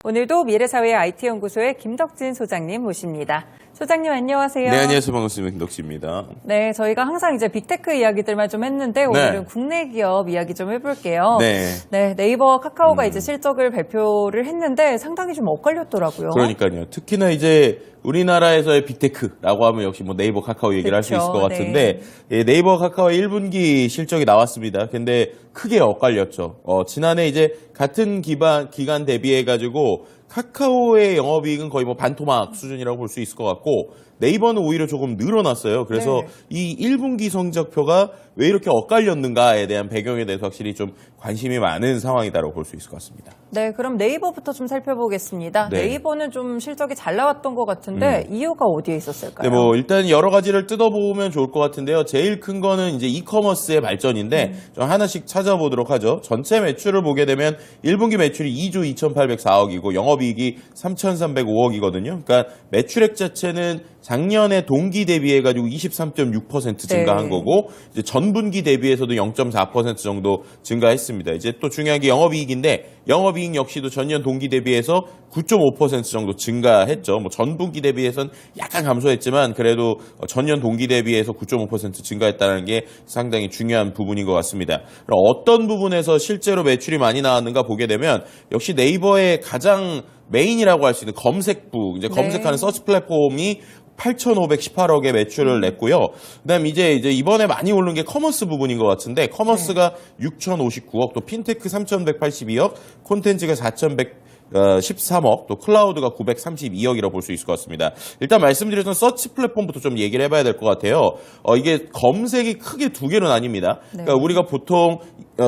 오늘도 미래사회 IT연구소의 김덕진 소장님 모십니다. 소장님 안녕하세요. 네, 안녕하세요. 반갑습니다. 김덕진입니다. 네, 저희가 항상 이제 빅테크 이야기들만 좀 했는데 오늘은 국내 기업 이야기 좀 해볼게요. 네, 네이버, 카카오가 이제 실적을 발표를 했는데 상당히 좀 엇갈렸더라고요. 그러니까요. 특히나 이제 우리나라에서의 빅테크라고 하면 역시 뭐 네이버, 카카오 얘기를 할 수 있을 것 같은데 네이버, 카카오의 1분기 실적이 나왔습니다. 근데 크게 엇갈렸죠. 지난해 이제 같은 기간 대비해가지고 카카오의 영업이익은 거의 뭐 반토막 수준이라고 볼 수 있을 것 같고 네이버는 오히려 조금 늘어났어요. 그래서 이 1분기 성적표가 왜 이렇게 엇갈렸는가에 대한 배경에 대해서 확실히 좀 관심이 많은 상황이다라고 볼 수 있을 것 같습니다. 네, 그럼 네이버부터 좀 살펴보겠습니다. 네이버는 좀 실적이 잘 나왔던 것 같은데 이유가 어디에 있었을까요? 네, 뭐 일단 여러 가지를 뜯어보면 좋을 것 같은데요. 제일 큰 거는 이제 이커머스의 발전인데 좀 하나씩 찾아보도록 하죠. 전체 매출을 보게 되면 1분기 매출이 2조 2,804억이고 영업이익이 3,305억이거든요. 그러니까 매출액 자체는 작년에 동기 대비해가지고 23.6% 증가한 거고 이제 전분기 대비해서도 0.4% 정도 증가했습니다. 이제 또 중요한 게 영업이익인데 영업이익 역시도 전년 동기 대비해서 9.5% 정도 증가했죠. 뭐 전분기 대비해서는 약간 감소했지만 그래도 전년 동기 대비해서 9.5% 증가했다는 게 상당히 중요한 부분인 것 같습니다. 그럼 어떤 부분에서 실제로 매출이 많이 나왔는가 보게 되면 역시 네이버의 가장 메인이라고 할 수 있는 검색부, 이제 검색하는 서치 플랫폼이 8,518억의 매출을 냈고요. 그다음 이제 이번에 많이 오른 게 커머스 부분인 것 같은데 커머스가 6,059억, 또 핀테크 3,182억, 콘텐츠가 4,113억, 또 클라우드가 932억이라고 볼 수 있을 것 같습니다. 일단 말씀드렸던 서치 플랫폼부터 좀 얘기를 해봐야 될 것 같아요. 이게 검색이 크게 두 개로 나뉩니다. 그러니까 우리가 보통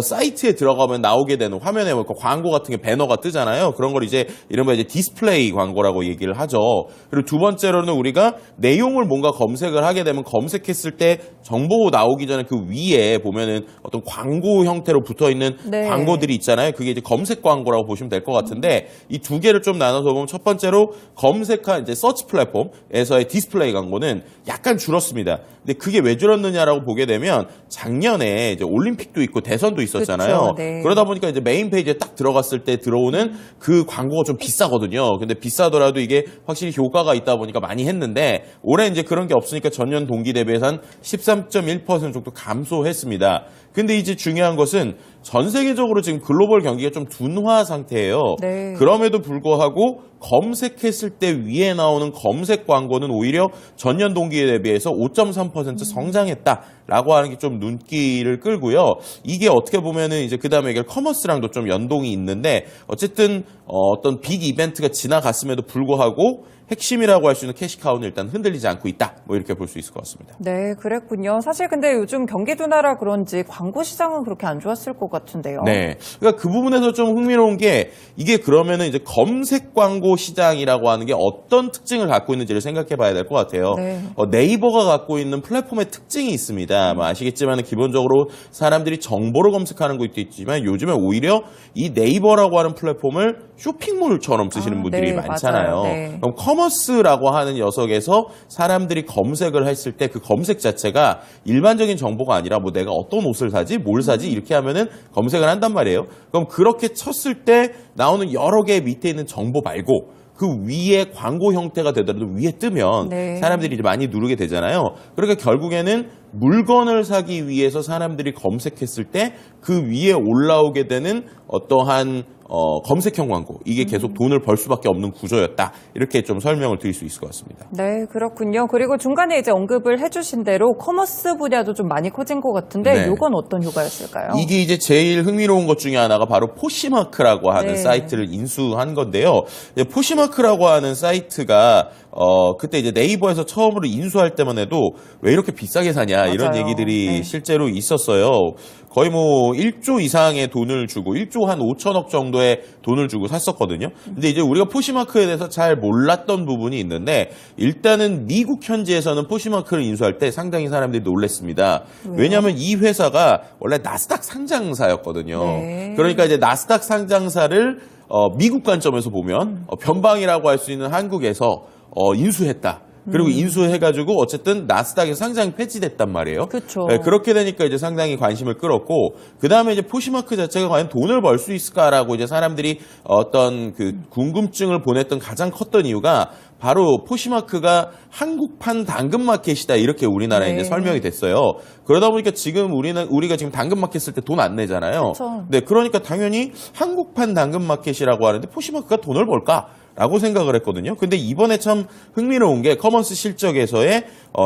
사이트에 들어가면 나오게 되는 화면에 뭐 광고 같은 게 배너가 뜨잖아요. 그런 걸 이제 이른바 이제 디스플레이 광고라고 얘기를 하죠. 그리고 두 번째로는 우리가 내용을 뭔가 검색을 하게 되면 검색했을 때 정보 나오기 전에 그 위에 보면은 어떤 광고 형태로 붙어 있는 광고들이 있잖아요. 그게 이제 검색 광고라고 보시면 될 것 같은데 이 두 개를 좀 나눠서 보면 첫 번째로 검색한 이제 서치 플랫폼에서의 디스플레이 광고는 약간 줄었습니다. 근데 그게 왜 줄었느냐라고 보게 되면 작년에 이제 올림픽도 있고 대선도 있었잖아요. 그러다 보니까 이제 메인 페이지에 딱 들어갔을 때 들어오는 그 광고가 좀 비싸거든요. 근데 비싸더라도 이게 확실히 효과가 있다 보니까 많이 했는데 올해 이제 그런 게 없으니까 전년 동기 대비해서 한 13.1% 정도 감소했습니다. 근데 이제 중요한 것은 전 세계적으로 지금 글로벌 경기가 좀 둔화 상태예요. 그럼에도 불구하고 검색했을 때 위에 나오는 검색 광고는 오히려 전년 동기에 대비해서 5.3% 성장했다라고 하는 게 좀 눈길을 끌고요. 이게 어떻게 보면은 이제 그 다음에 커머스랑도 좀 연동이 있는데 어쨌든 어떤 빅 이벤트가 지나갔음에도 불구하고 핵심이라고 할 수 있는 캐시카우는 일단 흔들리지 않고 있다. 뭐 이렇게 볼 수 있을 것 같습니다. 네, 그랬군요. 사실 근데 요즘 경기 둔화라 그런지 광고 시장은 그렇게 안 좋았을 것 같은데요. 네. 그러니까 그 부분에서 좀 흥미로운 게 이게 그러면은 이제 검색 광고 시장이라고 하는 게 어떤 특징을 갖고 있는지를 생각해 봐야 될 것 같아요. 네이버가 갖고 있는 플랫폼의 특징이 있습니다. 뭐 아시겠지만 기본적으로 사람들이 정보를 검색하는 것도 있지만 요즘에 오히려 이 네이버라고 하는 플랫폼을 쇼핑몰처럼 쓰시는 분들이 많잖아요. 그럼 커머스라고 하는 녀석에서 사람들이 검색을 했을 때 그 검색 자체가 일반적인 정보가 아니라 뭐 내가 어떤 옷을 사지, 뭘 사지 이렇게 하면은 검색을 한단 말이에요. 그럼 그렇게 쳤을 때 나오는 여러 개 밑에 있는 정보 말고 그 위에 광고 형태가 되더라도 위에 뜨면 사람들이 이제 많이 누르게 되잖아요. 그러니까 결국에는 물건을 사기 위해서 사람들이 검색했을 때 그 위에 올라오게 되는 어떠한 검색형 광고, 이게 계속 돈을 벌 수밖에 없는 구조였다. 이렇게 좀 설명을 드릴 수 있을 것 같습니다. 네, 그렇군요. 그리고 중간에 이제 언급을 해주신 대로 커머스 분야도 좀 많이 커진 것 같은데 이건 어떤 효과였을까요? 이게 이제 제일 흥미로운 것 중에 하나가 바로 포시마크라고 하는 사이트를 인수한 건데요. 포시마크라고 하는 사이트가 그때 이제 네이버에서 처음으로 인수할 때만 해도 왜 이렇게 비싸게 사냐 이런 얘기들이 실제로 있었어요. 거의 뭐 1조 이상의 돈을 주고 1조 한 5천억 정도의 돈을 주고 샀었거든요. 근데 이제 우리가 포시마크에 대해서 잘 몰랐던 부분이 있는데 일단은 미국 현지에서는 포시마크를 인수할 때 상당히 사람들이 놀랐습니다. 왜냐하면 이 회사가 원래 나스닥 상장사였거든요. 그러니까 이제 나스닥 상장사를 미국 관점에서 보면 변방이라고 할 수 있는 한국에서 인수했다. 그리고 인수해가지고 어쨌든 나스닥에서 상장이 폐지됐단 말이에요. 그렇죠. 네, 그렇게 되니까 이제 상당히 관심을 끌었고, 그 다음에 이제 포시마크 자체가 과연 돈을 벌 수 있을까라고 이제 사람들이 어떤 그 궁금증을 보냈던 가장 컸던 이유가 바로 포시마크가 한국판 당근마켓이다, 이렇게 우리나라에 네. 이제 설명이 됐어요. 그러다 보니까 지금 우리가 지금 당근마켓 쓸 때 돈 안 내잖아요. 그쵸. 네, 그러니까 당연히 한국판 당근마켓이라고 하는데 포시마크가 돈을 벌까? 라고 생각을 했거든요. 근데 이번에 참 흥미로운 게 커먼스 실적에서의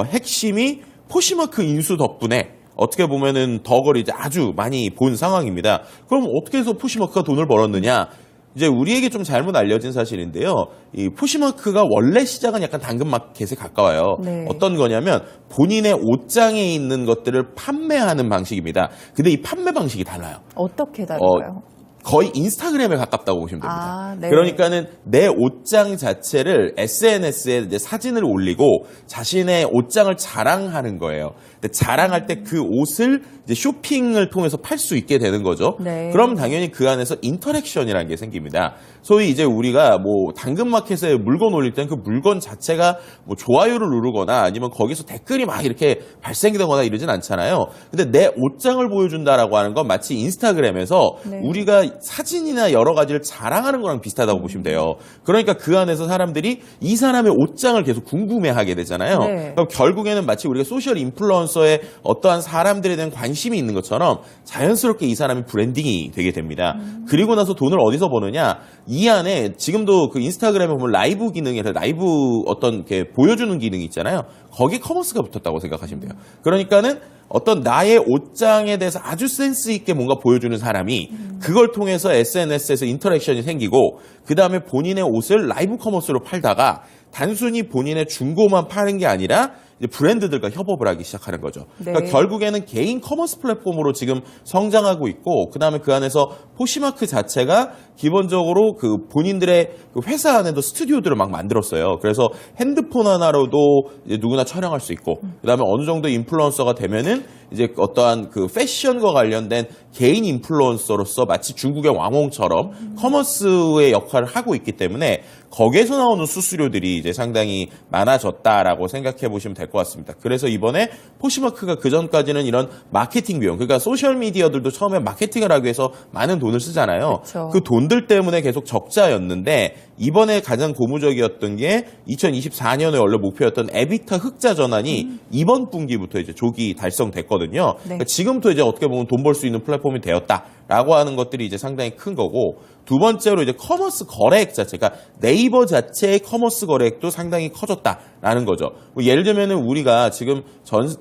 핵심이 포시마크 인수 덕분에 어떻게 보면은 덕을 이제 아주 많이 본 상황입니다. 그럼 어떻게 해서 포시마크가 돈을 벌었느냐? 이제 우리에게 좀 잘못 알려진 사실인데요. 이 포시마크가 원래 시작은 약간 당근마켓에 가까워요. 네. 어떤 거냐면 본인의 옷장에 있는 것들을 판매하는 방식입니다. 근데 이 판매 방식이 달라요. 어떻게 다른가요? 거의 인스타그램에 가깝다고 보시면 됩니다. 아, 네. 그러니까는 내 옷장 자체를 SNS에 이제 사진을 올리고 자신의 옷장을 자랑하는 거예요. 근데 자랑할 때 그 옷을 이제 쇼핑을 통해서 팔 수 있게 되는 거죠. 네. 그럼 당연히 그 안에서 인터랙션이라는 게 생깁니다. 소위 이제 우리가 뭐 당근마켓에 물건 올릴 때는 그 물건 자체가 뭐 좋아요를 누르거나 아니면 거기서 댓글이 막 이렇게 발생되거나 이러진 않잖아요. 근데 내 옷장을 보여준다라고 하는 건 마치 인스타그램에서 네. 우리가 사진이나 여러 가지를 자랑하는 거랑 비슷하다고 보시면 돼요. 그러니까 그 안에서 사람들이 이 사람의 옷장을 계속 궁금해하게 되잖아요. 네. 그럼 결국에는 마치 우리가 소셜 인플루언서에 어떠한 사람들에 대한 관심이 있는 것처럼 자연스럽게 이 사람이 브랜딩이 되게 됩니다. 그리고 나서 돈을 어디서 버느냐? 이 안에 지금도 그 인스타그램에 보면 라이브 기능이 라이브 어떤 이렇게 보여주는 기능이 있잖아요. 거기 커머스가 붙었다고 생각하시면 돼요. 그러니까는 어떤 나의 옷장에 대해서 아주 센스 있게 뭔가 보여주는 사람이 그걸 통해서 SNS에서 인터랙션이 생기고 그 다음에 본인의 옷을 라이브 커머스로 팔다가 단순히 본인의 중고만 파는 게 아니라 이제 브랜드들과 협업을 하기 시작하는 거죠. 네. 그러니까 결국에는 개인 커머스 플랫폼으로 지금 성장하고 있고 그다음에 그 안에서 포시마크 자체가 기본적으로 그 본인들의 그 회사 안에도 스튜디오들을 막 만들었어요. 그래서 핸드폰 하나로도 이제 누구나 촬영할 수 있고 그다음에 어느 정도 인플루언서가 되면은 이제 어떠한 그 패션과 관련된 개인 인플루언서로서 마치 중국의 왕홍처럼 커머스의 역할을 하고 있기 때문에 거기에서 나오는 수수료들이 이제 상당히 많아졌다라고 생각해 보시면 될 것 같습니다. 그래서 이번에 포시마크가 그 전까지는 이런 마케팅 비용, 그러니까 소셜 미디어들도 처음에 마케팅을 하기 위해서 많은 돈을 쓰잖아요. 그쵸. 그 돈들 때문에 계속 적자였는데 이번에 가장 고무적이었던 게 2024년에 원래 목표였던 에비타 흑자 전환이 이번 분기부터 이제 조기 달성됐거든요. 네. 그러니까 지금부터 이제 어떻게 보면 돈 벌 수 있는 플랫폼이 되었다라고 하는 것들이 이제 상당히 큰 거고 두 번째로 이제 커머스 거래액 자체가 네이버 자체의 커머스 거래액도 상당히 커졌다라는 거죠. 뭐 예를 들면은 우리가 지금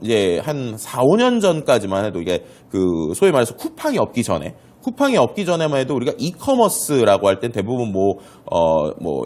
이제 한 4, 5년 전까지만 해도 이게 그 소위 말해서 쿠팡이 없기 전에만 해도 우리가 이커머스라고 할 땐 대부분 뭐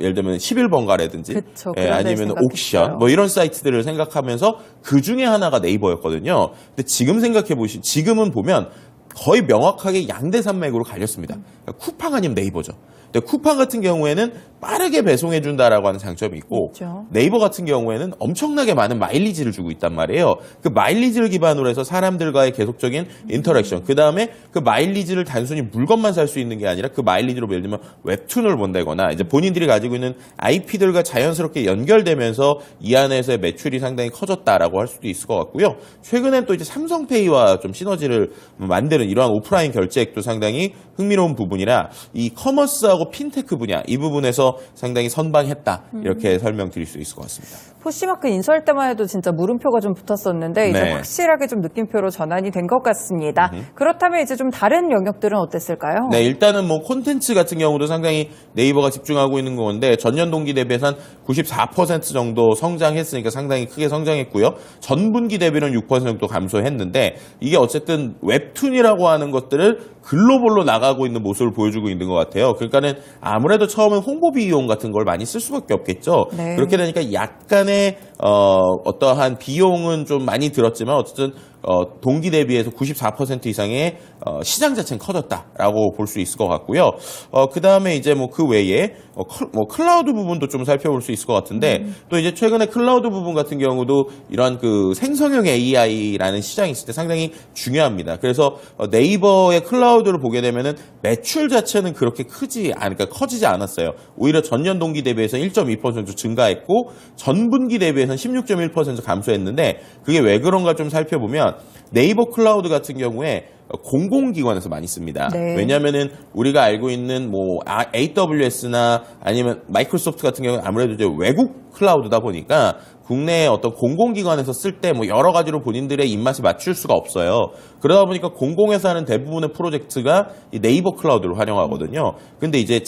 예를 들면 11번가라든지 그쵸, 아니면 옥션 뭐 이런 사이트들을 생각하면서 그 중에 하나가 네이버였거든요. 근데 지금은 보면 거의 명확하게 양대 산맥으로 갈렸습니다. 그러니까 쿠팡 아니면 네이버죠. 근데 쿠팡 같은 경우에는 빠르게 배송해준다라고 하는 장점이 있고 있죠. 네이버 같은 경우에는 엄청나게 많은 마일리지를 주고 있단 말이에요. 그 마일리지를 기반으로 해서 사람들과의 계속적인 인터랙션, 그 다음에 그 마일리지를 단순히 물건만 살 수 있는 게 아니라 그 마일리지로 예를 들면 웹툰을 본다거나 이제 본인들이 가지고 있는 IP들과 자연스럽게 연결되면서 이 안에서의 매출이 상당히 커졌다라고 할 수도 있을 것 같고요. 최근엔 또 이제 삼성페이와 좀 시너지를 만드는 이러한 오프라인 결제액도 상당히 흥미로운 부분이라 이 커머스하고 핀테크 분야 이 부분에서 상당히 선방했다 이렇게 설명드릴 수 있을 것 같습니다. 포시마크 인수할 때만 해도 진짜 물음표가 좀 붙었었는데 이제 네. 확실하게 좀 느낌표로 전환이 된 것 같습니다. 그렇다면 이제 좀 다른 영역들은 어땠을까요? 네, 일단은 뭐 콘텐츠 같은 경우도 상당히 네이버가 집중하고 있는 건데 전년 동기 대비해서 한 94% 정도 성장했으니까 상당히 크게 성장했고요. 전분기 대비는 6% 정도 감소했는데 이게 어쨌든 웹툰이라고 하는 것들을 글로벌로 나가고 있는 모습을 보여주고 있는 것 같아요. 그러니까는 아무래도 처음엔 홍보 비용 같은 걸 많이 쓸 수밖에 없겠죠. 네. 그렇게 되니까 약간의 어떠한 비용은 좀 많이 들었지만 어쨌든 동기 대비해서 94% 이상의 시장 자체는 커졌다라고 볼 수 있을 것 같고요. 그 다음에 이제 뭐 그 외에 클라우드 부분도 좀 살펴볼 수 있을 것 같은데 또 이제 최근에 클라우드 부분 같은 경우도 이런 그 생성형 AI라는 시장이 있을 때 상당히 중요합니다. 그래서 네이버의 클라우드를 보게 되면은 매출 자체는 그렇게 그러니까 커지지 않았어요. 오히려 전년 동기 대비해서 1.2% 증가했고 전분기 대비해서는 16.1% 감소했는데 그게 왜 그런가 좀 살펴보면 네이버 클라우드 같은 경우에 공공기관에서 많이 씁니다. 네. 왜냐하면은 우리가 알고 있는 뭐 AWS나 아니면 마이크로소프트 같은 경우는 아무래도 이제 외국 클라우드다 보니까 국내의 어떤 공공기관에서 쓸 때 뭐 여러 가지로 본인들의 입맛에 맞출 수가 없어요. 그러다 보니까 공공에서 하는 대부분의 프로젝트가 이 네이버 클라우드를 활용하거든요. 근데 이제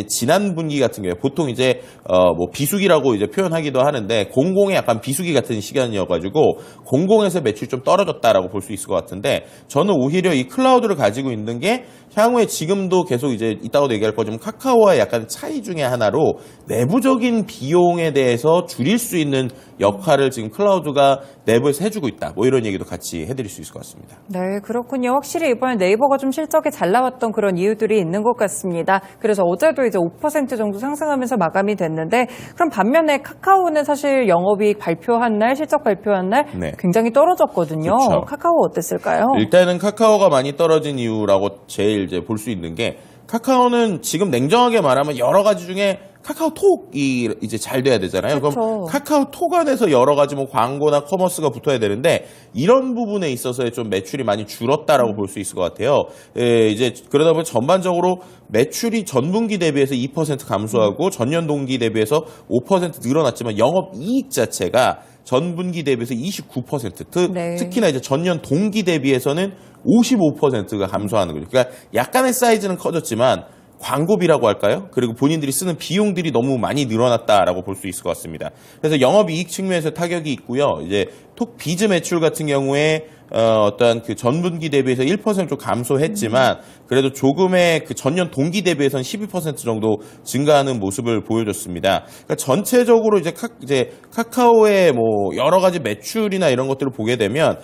지난 분기 같은 경우에 보통 이제 뭐 비수기라고 이제 표현하기도 하는데 공공의 약간 비수기 같은 시간이어가지고 공공에서 매출이 좀 떨어졌다라고 볼 수 있을 것 같은데 저는 오히려 이 클라우드를 가지고 있는 게 향후에 지금도 계속 이제 이따가도 얘기할 거지만 카카오와의 약간 차이 중에 하나로 내부적인 비용에 대해서 줄일 수 있는 역할을 지금 클라우드가 내부에서 해주고 있다. 뭐 이런 얘기도 같이 해드릴 수 있을 것 같습니다. 네, 그렇군요. 확실히 이번에 네이버가 좀 실적이 잘 나왔던 그런 이유들이 있는 것 같습니다. 그래서 어제도 이제 5% 정도 상승하면서 마감이 됐는데 그럼 반면에 카카오는 사실 영업이익 발표한 날, 실적 발표한 날 네. 굉장히 떨어졌거든요. 그렇죠. 카카오 어땠을까요? 일단은 카카오가 많이 떨어진 이유라고 제일 이제 볼 수 있는 게 카카오는 지금 냉정하게 말하면 여러 가지 중에 카카오톡이 이제 잘 돼야 되잖아요. 그렇죠. 그럼 카카오톡 안에서 여러 가지 뭐 광고나 커머스가 붙어야 되는데 이런 부분에 있어서의 좀 매출이 많이 줄었다라고 볼 수 있을 것 같아요. 예, 이제 그러다 보면 전반적으로 매출이 전분기 대비해서 2% 감소하고 전년 동기 대비해서 5% 늘어났지만 영업이익 자체가 전분기 대비해서 29%, 네. 특히나 이제 전년 동기 대비해서는 55%가 감소하는 거죠. 그러니까 약간의 사이즈는 커졌지만 광고비라고 할까요? 그리고 본인들이 쓰는 비용들이 너무 많이 늘어났다라고 볼 수 있을 것 같습니다. 그래서 영업이익 측면에서 타격이 있고요. 이제 톡 비즈 매출 같은 경우에 어떠한 그 전분기 대비해서 1% 좀 감소했지만 그래도 조금의 그 전년 동기 대비해서는 12% 정도 증가하는 모습을 보여줬습니다. 그러니까 전체적으로 이제 카카오의 뭐 여러 가지 매출이나 이런 것들을 보게 되면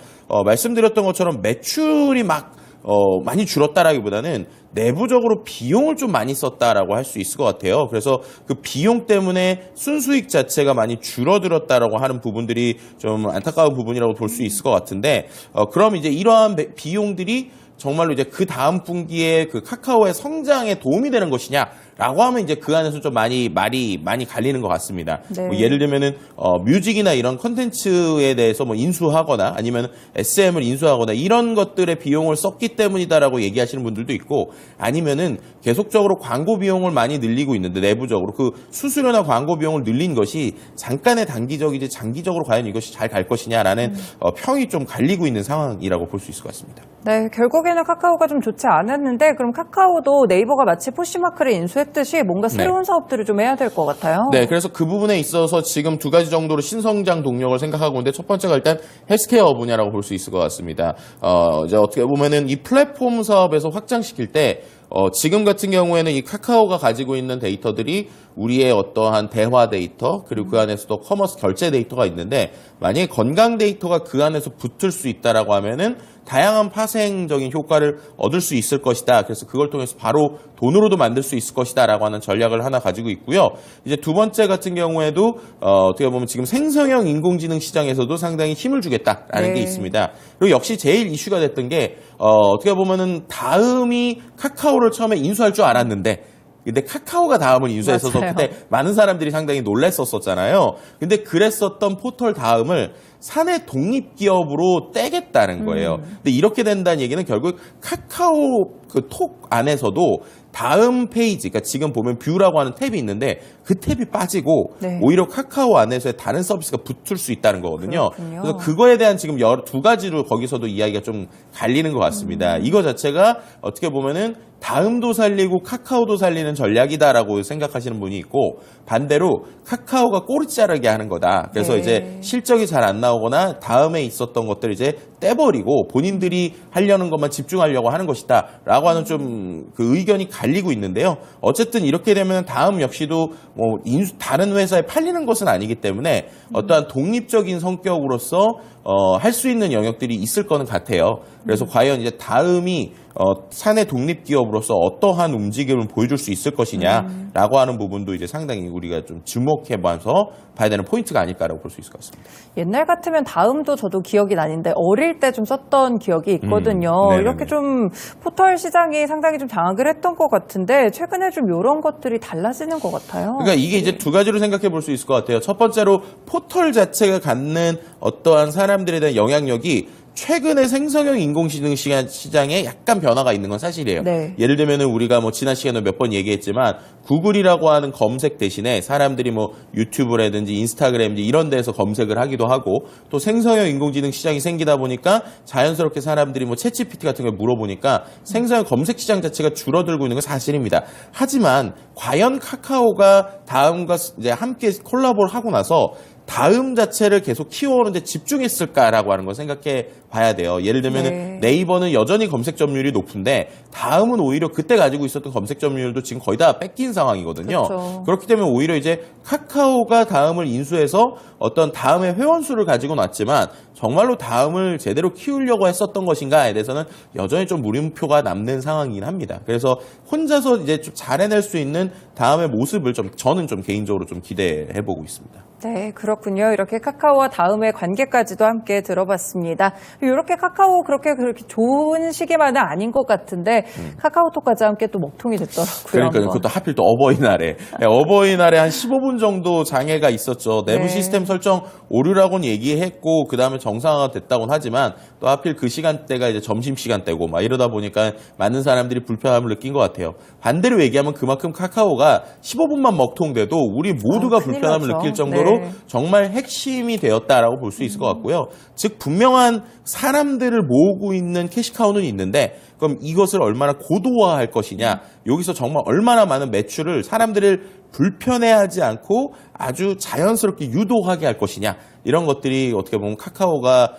말씀드렸던 것처럼 매출이 많이 줄었다라기보다는 내부적으로 비용을 좀 많이 썼다라고 할 수 있을 것 같아요. 그래서 그 비용 때문에 순수익 자체가 많이 줄어들었다라고 하는 부분들이 좀 안타까운 부분이라고 볼 수 있을 것 같은데, 그럼 이제 이러한 비용들이 정말로 이제 그 다음 분기에 그 카카오의 성장에 도움이 되는 것이냐라고 하면 이제 그 안에서 좀 말이 많이 갈리는 것 같습니다. 네. 뭐 예를 들면은 뮤직이나 이런 컨텐츠에 대해서 뭐 인수하거나 아니면 SM을 인수하거나 이런 것들의 비용을 썼기 때문이다라고 얘기하시는 분들도 있고 아니면은 계속적으로 광고 비용을 많이 늘리고 있는데 내부적으로 그 수수료나 광고 비용을 늘린 것이 잠깐의 단기적이지 장기적으로 과연 이것이 잘 갈 것이냐라는 평이 좀 갈리고 있는 상황이라고 볼 수 있을 것 같습니다. 네, 결국에는 카카오가 좀 좋지 않았는데 그럼 카카오도 네이버가 마치 포시마크를 인수했듯이 뭔가 새로운 사업들을 좀 해야 될 것 같아요. 네, 그래서 그 부분에 있어서 지금 두 가지 정도로 신성장 동력을 생각하고 있는데 첫 번째가 일단 헬스케어 분야라고 볼 수 있을 것 같습니다. 이제 어떻게 보면은 이 플랫폼 사업에서 확장시킬 때 지금 같은 경우에는 이 카카오가 가지고 있는 데이터들이 우리의 어떠한 대화 데이터 그리고 그 안에서도 커머스 결제 데이터가 있는데 만약에 건강 데이터가 그 안에서 붙을 수 있다라고 하면은 다양한 파생적인 효과를 얻을 수 있을 것이다. 그래서 그걸 통해서 바로 돈으로도 만들 수 있을 것이다라고 하는 전략을 하나 가지고 있고요. 이제 두 번째 같은 경우에도 어떻게 보면 지금 생성형 인공지능 시장에서도 상당히 힘을 주겠다라는 게 있습니다. 그리고 역시 제일 이슈가 됐던 게 어떻게 보면은 다음이 카카오를 처음에 인수할 줄 알았는데 근데 카카오가 다음을 인수했어서 맞아요. 그때 많은 사람들이 상당히 놀랐었잖아요. 근데 그랬었던 포털 다음을 사내 독립기업으로 떼겠다는 거예요. 근데 이렇게 된다는 얘기는 결국 카카오 그 톡 안에서도 다음 페이지, 그러니까 지금 보면 뷰라고 하는 탭이 있는데 그 탭이 빠지고 오히려 카카오 안에서의 다른 서비스가 붙을 수 있다는 거거든요. 그렇군요. 그래서 그거에 대한 지금 두 가지로 거기서도 이야기가 좀 갈리는 것 같습니다. 이거 자체가 어떻게 보면은 다음도 살리고 카카오도 살리는 전략이다라고 생각하시는 분이 있고 반대로 카카오가 꼬리 자르게 하는 거다. 그래서 이제 실적이 잘 안 나오거나 다음에 있었던 것들 이제 떼버리고 본인들이 하려는 것만 집중하려고 하는 것이다라고 하는 좀 그 의견이 갈리고 있는데요. 어쨌든 이렇게 되면 다음 역시도 뭐 다른 회사에 팔리는 것은 아니기 때문에 어떠한 독립적인 성격으로서 할 수 있는 영역들이 있을 거는 같아요. 그래서 과연 이제 다음이 사내 독립 기업으로서 어떠한 움직임을 보여줄 수 있을 것이냐라고 하는 부분도 이제 상당히 우리가 좀 주목해봐서 봐야 되는 포인트가 아닐까라고 볼 수 있을 것 같습니다. 옛날 같으면 다음도 저도 기억이 나는데 어릴 때 좀 썼던 기억이 있거든요. 네네네. 이렇게 좀 포털 시장이 상당히 좀 장악을 했던 것 같은데 최근에 좀 이런 것들이 달라지는 것 같아요. 그러니까 이게 이제 두 가지로 생각해 볼 수 있을 것 같아요. 첫 번째로 포털 자체가 갖는 어떠한 사람들에 대한 영향력이 최근에 생성형 인공지능 시장에 약간 변화가 있는 건 사실이에요. 네. 예를 들면은 우리가 뭐 지난 시간에 몇 번 얘기했지만 구글이라고 하는 검색 대신에 사람들이 뭐 유튜브라든지 인스타그램인지 이런 데서 검색을 하기도 하고 또 생성형 인공지능 시장이 생기다 보니까 자연스럽게 사람들이 뭐 챗GPT 같은 걸 물어보니까 생성형 검색 시장 자체가 줄어들고 있는 건 사실입니다. 하지만 과연 카카오가 다음과 이제 함께 콜라보를 하고 나서 다음 자체를 계속 키워오는데 집중했을까라고 하는 걸 생각해 봐야 돼요. 예를 들면 네이버는 여전히 검색 점유율이 높은데 다음은 오히려 그때 가지고 있었던 검색 점유율도 지금 거의 다 뺏긴 상황이거든요. 그렇죠. 그렇기 때문에 오히려 이제 카카오가 다음을 인수해서 어떤 다음의 회원 수를 가지고 놨지만 정말로 다음을 제대로 키우려고 했었던 것인가에 대해서는 여전히 좀 물음표가 남는 상황이긴 합니다. 그래서 혼자서 이제 좀 잘 해낼 수 있는 다음의 모습을 저는 좀 개인적으로 좀 기대해 보고 있습니다. 네, 그렇군요. 이렇게 카카오와 다음의 관계까지도 함께 들어봤습니다. 이렇게 카카오 그렇게 좋은 시기만은 아닌 것 같은데 카카오톡까지 함께 또 먹통이 됐더라고요. 그러니까 그것도 하필 또 어버이날에 어버이날에 한 15분 정도 장애가 있었죠. 내부 시스템 설정 오류라고는 얘기했고 그 다음에 정상화가 됐다고는 하지만 또 하필 그 시간대가 이제 점심 시간대고 막 이러다 보니까 많은 사람들이 불편함을 느낀 것 같아요. 반대로 얘기하면 그만큼 카카오가 15분만 먹통돼도 우리 모두가 불편함을 나죠. 느낄 정도로 정말 핵심이 되었다라고 볼 수 있을 것 같고요. 즉 분명한 사람들을 모으고 있는 캐시카우는 있는데 그럼 이것을 얼마나 고도화할 것이냐, 여기서 정말 얼마나 많은 매출을 사람들을 불편해하지 않고 아주 자연스럽게 유도하게 할 것이냐, 이런 것들이 어떻게 보면 카카오가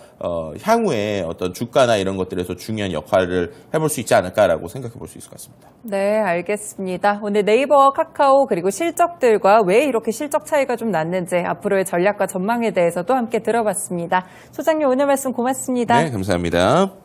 향후에 어떤 주가나 이런 것들에서 중요한 역할을 해볼 수 있지 않을까라고 생각해 볼 수 있을 것 같습니다. 네, 알겠습니다. 오늘 네이버와 카카오 그리고 실적들과 왜 이렇게 실적 차이가 좀 났는지 앞으로의 전략과 전망에 대해서도 함께 들어봤습니다. 소장님 오늘 말씀 고맙습니다. 네, 감사합니다.